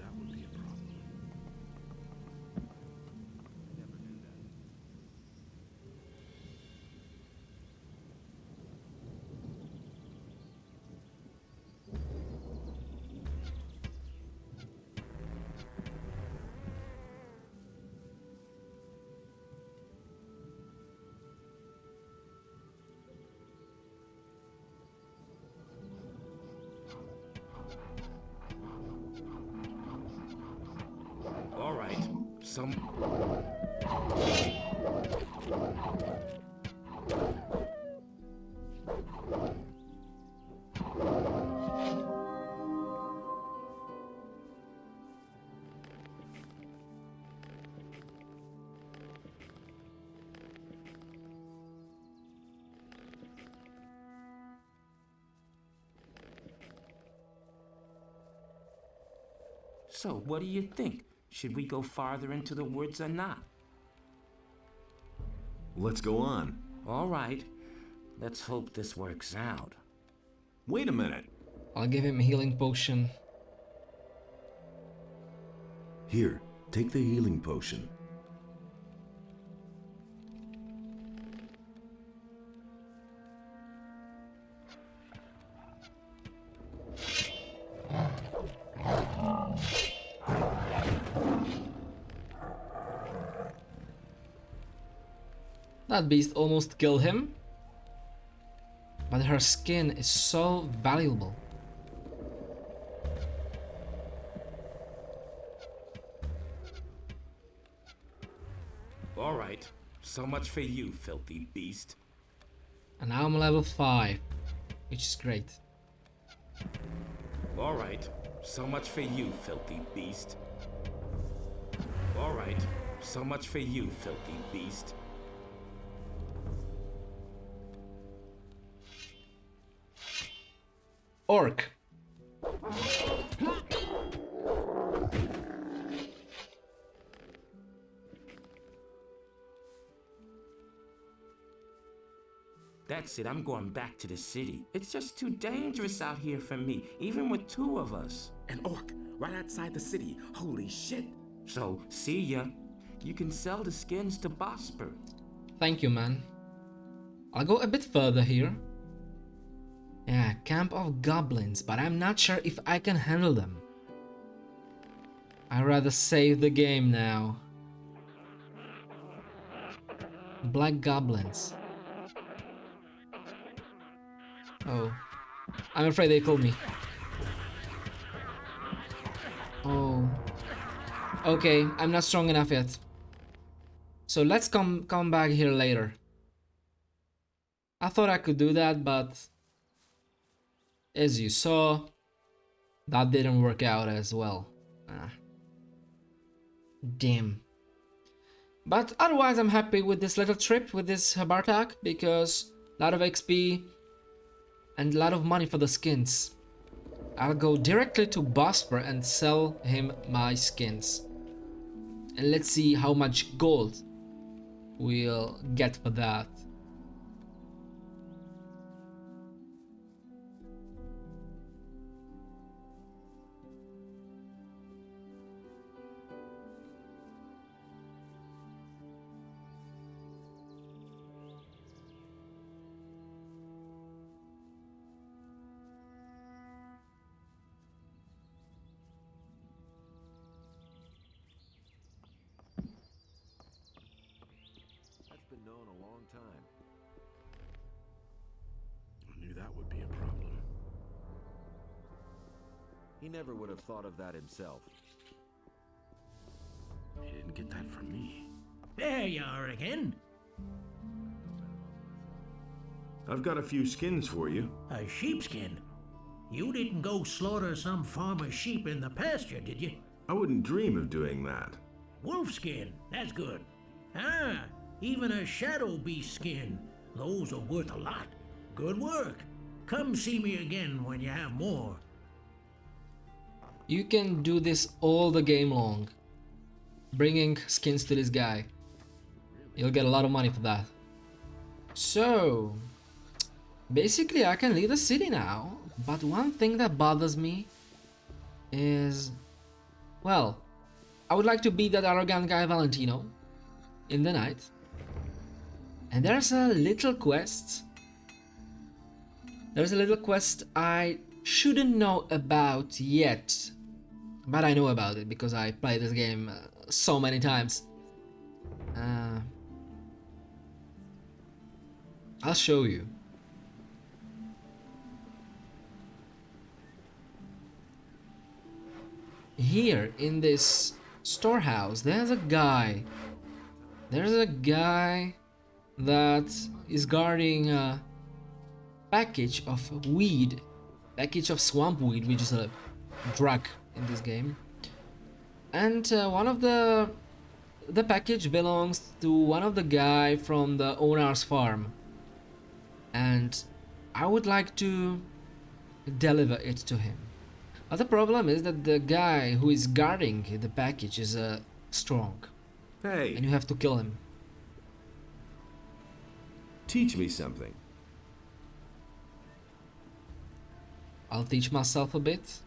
All right, some... So, what do you think? Should we go farther into the woods or not? Let's go on. All right. Let's hope this works out. Wait a minute. I'll give him a healing potion. Here, take the healing potion. That beast almost killed him. But her skin is so valuable. All right, so much for you, filthy beast. And now I'm level 5, which is great. All right, so much for you, filthy beast. All right, so much for you, filthy beast. Orc. That's it, I'm going back to the city. It's just too dangerous out here for me, even with 2 of us. An orc, right outside the city. Holy shit. So, see ya. You can sell the skins to Bosper. Thank you, man. I'll go a bit further here. Yeah, camp of goblins, but I'm not sure if I can handle them. I'd rather save the game now. Black goblins. Oh, I'm afraid they killed me. Oh. Okay, I'm not strong enough yet. So let's come back here later. I thought I could do that, but as you saw, that didn't work out as well. Damn. But otherwise, I'm happy with this little trip with this Bartak because a lot of XP and a lot of money for the skins. I'll go directly to Bosper and sell him my skins. And let's see how much gold we'll get for that. Been known a long time. I knew that would be a problem. He never would have thought of that himself. He didn't get that from me. There you are again. I've got a few skins for you. A sheepskin? You didn't go slaughter some farmer's sheep in the pasture, did you? I wouldn't dream of doing that. Wolfskin, that's good. Ah, even a shadow beast skin. Those are worth a lot. Good work. Come see me again when you have more. You can do this all the game long. Bringing skins to this guy. You'll get a lot of money for that. So, basically I can leave the city now. But one thing that bothers me is... well, I would like to beat that arrogant guy Valentino in the night. And there's a little quest. There's a little quest I shouldn't know about yet. But I know about it because I played this game so many times. I'll show you. Here in this storehouse, there's a guy. There's a guy that is guarding a package of weed, package of swamp weed, which is a drug in this game. And one of the package belongs to one of the guy from the owner's farm. And I would like to deliver it to him. But the problem is that the guy who is guarding the package is strong. Hey! And you have to kill him. Teach me something. I'll teach myself a bit.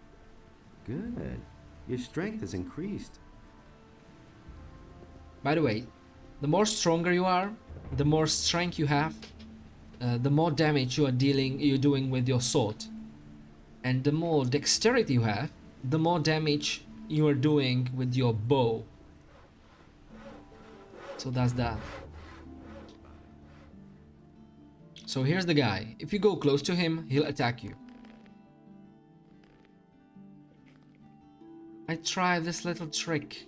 Good. Your strength has increased. By the way, the more stronger you are, the more strength you have, the more damage you're doing with your sword. And the more dexterity you have, the more damage you are doing with your bow. So that's that. So here's the guy. If you go close to him, he'll attack you. I try this little trick.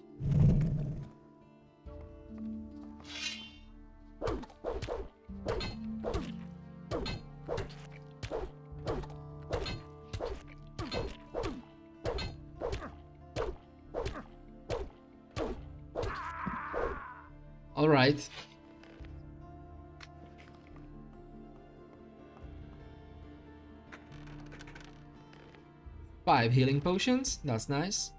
All right. Five healing potions. That's nice.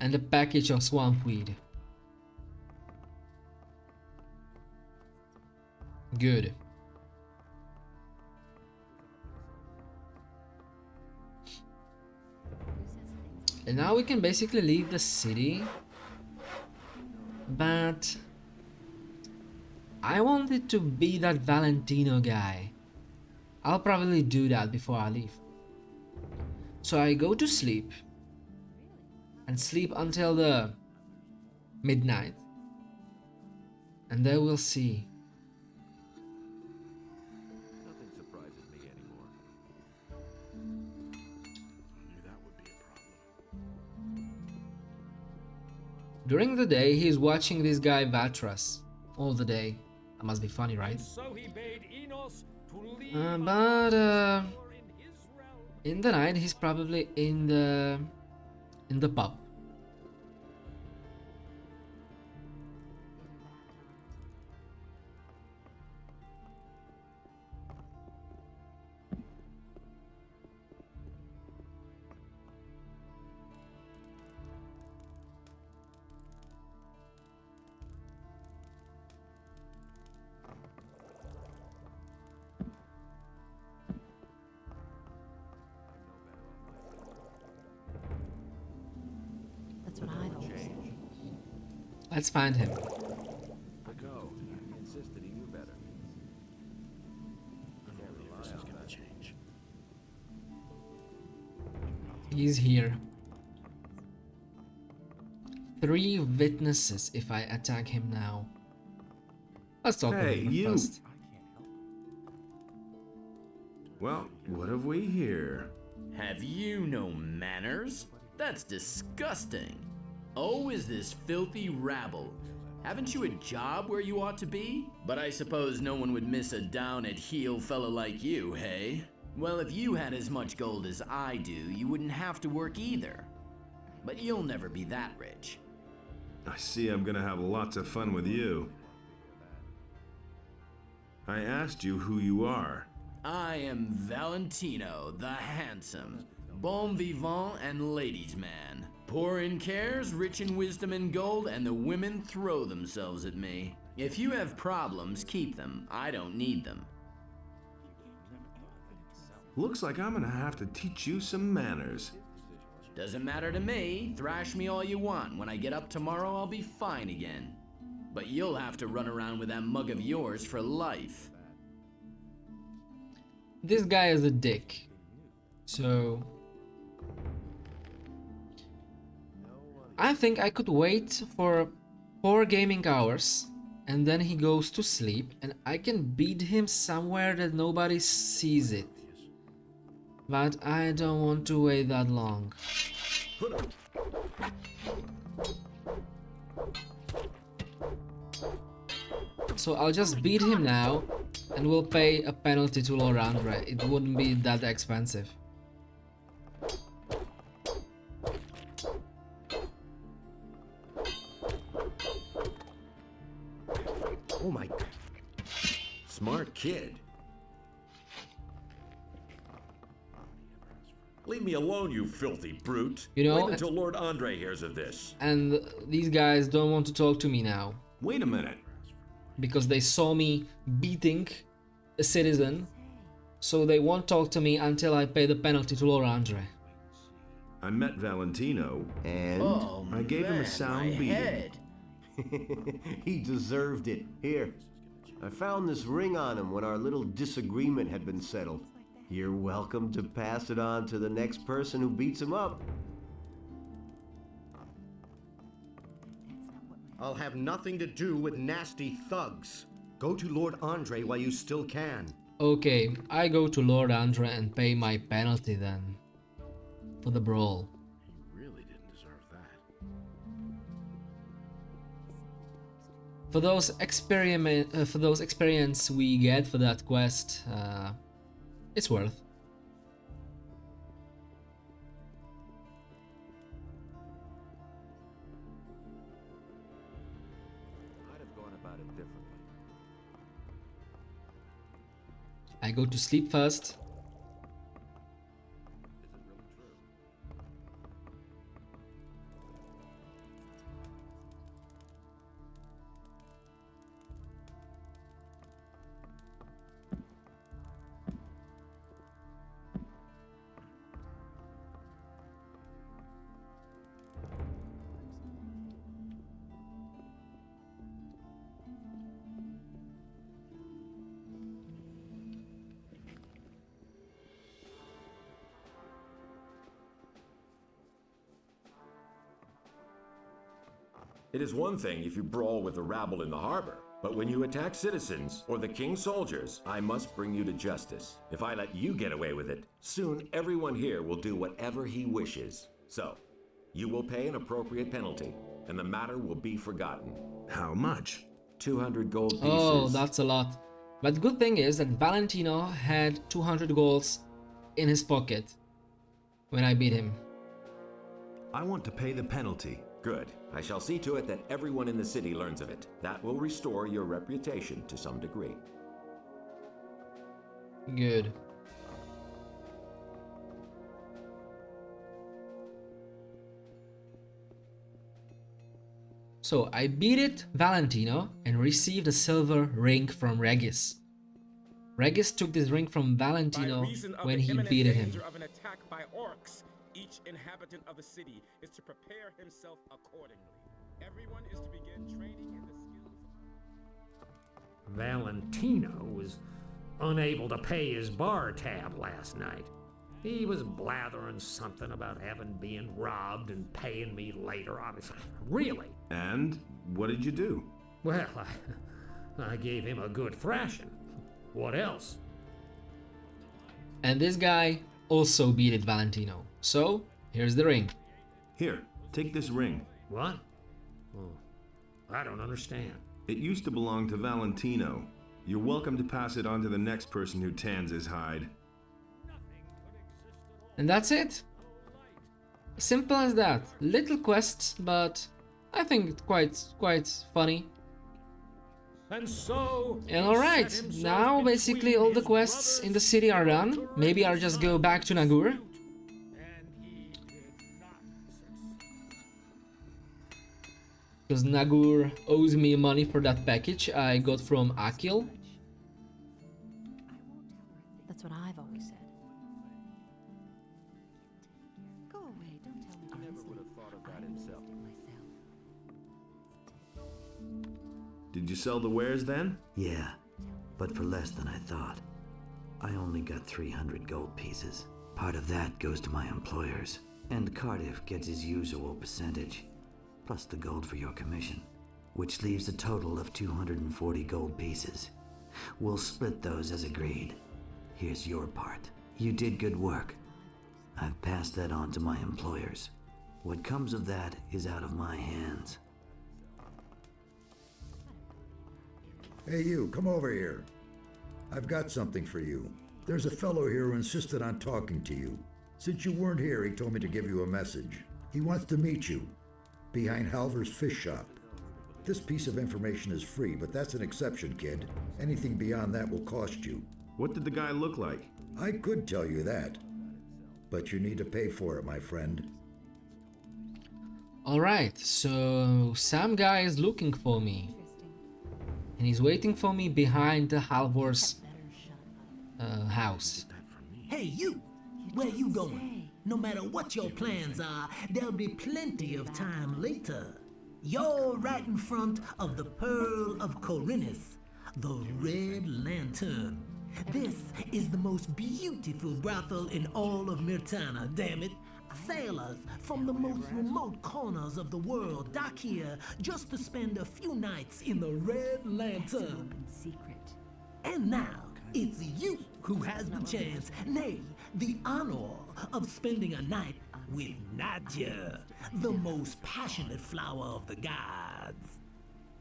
And a package of swampweed. Good. And now we can basically leave the city. But I wanted to be that Valentino guy. I'll probably do that before I leave. So I go to sleep. And sleep until the midnight. And then we'll see. Nothing surprises me anymore. Knew that would be a problem. During the day, he's watching this guy Vatras. All the day. That must be funny, right? So he bade Enos to leave in the night, he's probably in the pub. That's what I thought. Let's find him. But go. He insisted he knew better. I don't believe this is gonna change. He's here. 3 witnesses if I attack him now. Let's talk Hey, with him you. first. Well, what have we here? Have you no manners? That's disgusting. Oh, is this filthy rabble? Haven't you a job where you ought to be? But I suppose no one would miss a down-at-heel fella like you, hey? Well, if you had as much gold as I do, you wouldn't have to work either. But you'll never be that rich. I see I'm gonna have lots of fun with you. I asked you who you are. I am Valentino, the handsome, bon vivant and ladies' man. Poor in cares, rich in wisdom and gold, and the women throw themselves at me. If you have problems, keep them. I don't need them. Looks like I'm gonna have to teach you some manners. Doesn't matter to me. Thrash me all you want. When I get up tomorrow, I'll be fine again. But you'll have to run around with that mug of yours for life. This guy is a dick. So I think I could wait for 4 gaming hours and then he goes to sleep and I can beat him somewhere that nobody sees it. But I don't want to wait that long. So I'll just beat him now and we'll pay a penalty to Lord Andre. It wouldn't be that expensive. Oh my... Smart kid. Leave me alone, you filthy brute. You know, wait until Lord Andre hears of this. And these guys don't want to talk to me now. Wait a minute. Because they saw me beating a citizen. So they won't talk to me until I pay the penalty to Lord Andre. I met Valentino, and I gave him a sound beating. He deserved it. Here, I found this ring on him when our little disagreement had been settled. You're welcome to pass it on to the next person who beats him up. I'll have nothing to do with nasty thugs. Go to Lord Andre while you still can. Okay, I go to Lord Andre and pay my penalty then. For the brawl. He really didn't deserve that. For those experience we get for that quest, it's worth. I'd have gone about it differently. I go to sleep first. It is one thing if you brawl with the rabble in the harbor, but when you attack citizens or the king's soldiers, I must bring you to justice. If I let you get away with it, soon everyone here will do whatever he wishes. So, you will pay an appropriate penalty, and the matter will be forgotten. How much? 200 gold pieces. Oh, that's a lot. But the good thing is that Valentino had 200 golds in his pocket when I beat him. I want to pay the penalty. Good. I shall see to it that everyone in the city learns of it. That will restore your reputation to some degree. Good. So I beat it, Valentino, and received a silver ring from Regis. Regis took this ring from Valentino when he beat him. Of an attack by orcs, each inhabitant of the city is to prepare himself accordingly. Everyone is to begin training in the skills. Valentino was unable to pay his bar tab last night. He was blathering something about having been robbed and paying me later. Really? And what did you do? Well, I gave him a good thrashing. What else? And this guy also beat it, Valentino. So, here's the ring. Here, take this ring. What? Oh, I don't understand. It used to belong to Valentino. You're welcome to pass it on to the next person who tans his hide. And that's it. Simple as that. Little quests, but I think quite funny. And so. And alright, now basically all the quests in the city are done. Maybe I'll just go back to Nagur. Because Nagur owes me money for that package I got from Akil. That's what I've always said. Go away, don't tell me. I never would have thought of that himself. Did you sell the wares then? Yeah, but for less than I thought. I only got 300 gold pieces. Part of that goes to my employers, and Cardiff gets his usual percentage, plus the gold for your commission, which leaves a total of 240 gold pieces. We'll split those as agreed. Here's your part. You did good work. I've passed that on to my employers. What comes of that is out of my hands. Hey you, come over here. I've got something for you. There's a fellow here who insisted on talking to you. Since you weren't here, he told me to give you a message. He wants to meet you, behind Halver's fish shop. This piece of information is free, but that's an exception, kid. Anything beyond that will cost you. What did the guy look like? I could tell you that, but you need to pay for it, my friend. Alright, so some guy is looking for me. And he's waiting for me behind the Halvor's house. Hey, you! Where you going? No matter what your plans are, there'll be plenty of time later. You're right in front of the Pearl of Khorinis, the Red Lantern. This is the most beautiful brothel in all of Myrtana, damn it. Sailors from the most remote corners of the world dock here just to spend a few nights in the Red Lantern. Secret. And now, it's you who has the chance, nay, the honor of spending a night with Nadja, the most passionate flower of the gods.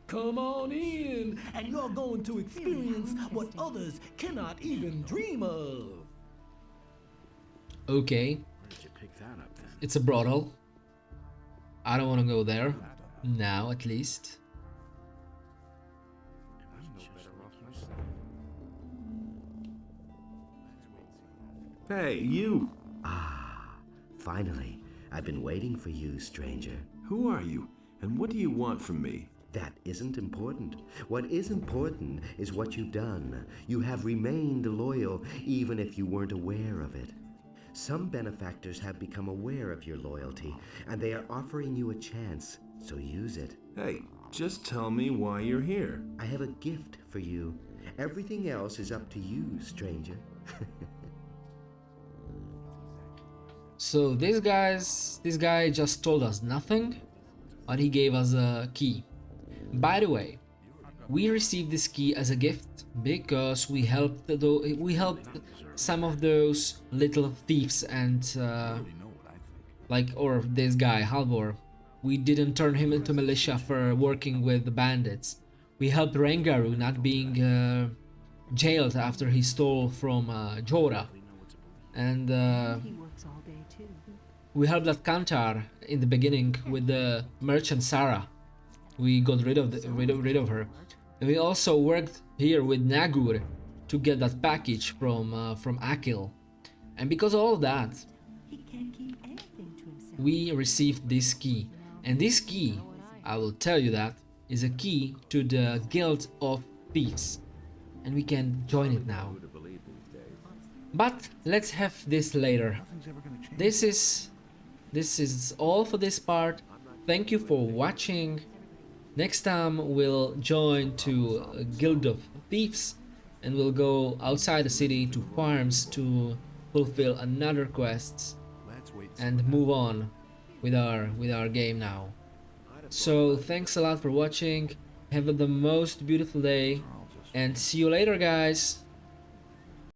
Come on in, and you're going to experience what others cannot even dream of. Okay. It's a brothel. I don't want to go there. Now, at least. Hey, you! Finally, I've been waiting for you, stranger. Who are you, and what do you want from me? That isn't important. What is important is what you've done. You have remained loyal even if you weren't aware of it. Some benefactors have become aware of your loyalty, and they are offering you a chance, so use it. Hey, just tell me why you're here. I have a gift for you. Everything else is up to you, stranger. So this guy just told us nothing, but he gave us a key. By the way, we received this key as a gift because we helped some of those little thieves and or this guy Halvor. We didn't turn him into militia for working with the bandits. We helped Rengaru not being jailed after he stole from Jorah, and we helped that Kantar in the beginning with the merchant Sarah. We got rid of her. And we also worked here with Nagur to get that package from Akil. And because of all that, we received this key. And this key, I will tell you that, is a key to the Guild of Thieves. And we can join it now. But let's have this later. This is all for this part. Thank you for watching. Next time we'll join to a Guild of Thieves and we'll go outside the city to farms to fulfill another quests and move on with our game now. So thanks a lot for watching. Have the most beautiful day and see you later, guys.